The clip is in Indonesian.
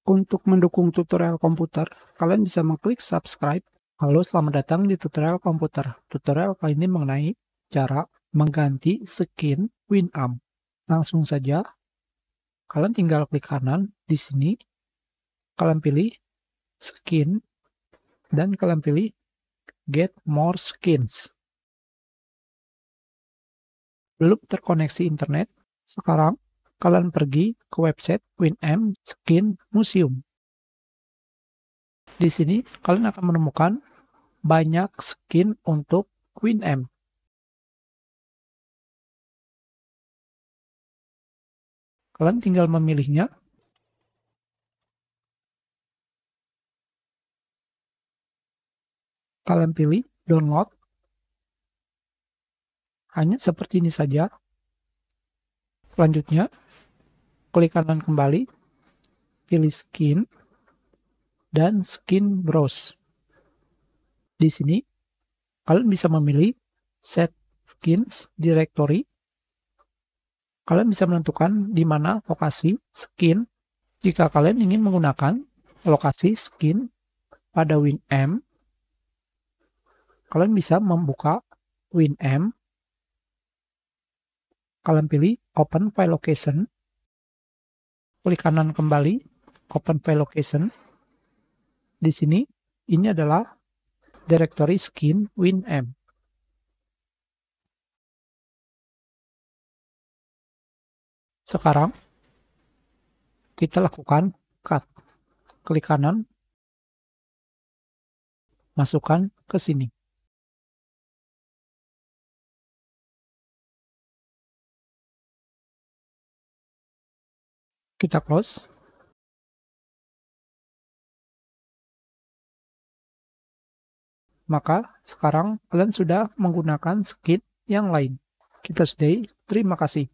Untuk mendukung tutorial komputer, kalian bisa mengklik subscribe. Halo, selamat datang di tutorial komputer. Tutorial kali ini mengenai cara mengganti skin Winamp. Langsung saja, kalian tinggal klik kanan di sini. Kalian pilih skin dan kalian pilih get more skins. Belum terkoneksi internet, sekarang kalian pergi ke website Winamp Skin Museum. Di sini kalian akan menemukan banyak skin untuk Winamp. Kalian tinggal memilihnya. Kalian pilih download. Hanya seperti ini saja. Selanjutnya, klik kanan kembali, pilih skin, dan skin browse. Di sini, kalian bisa memilih set skins directory. Kalian bisa menentukan di mana lokasi skin. Jika kalian ingin menggunakan lokasi skin pada Winamp, kalian bisa membuka Winamp. Kalian pilih Open File Location. Klik kanan kembali, Open File Location. Di sini, ini adalah directory skin Winamp. Sekarang, kita lakukan cut. Klik kanan, masukkan ke sini. Kita close. Maka sekarang kalian sudah menggunakan skin yang lain. Kita sudahi. Terima kasih.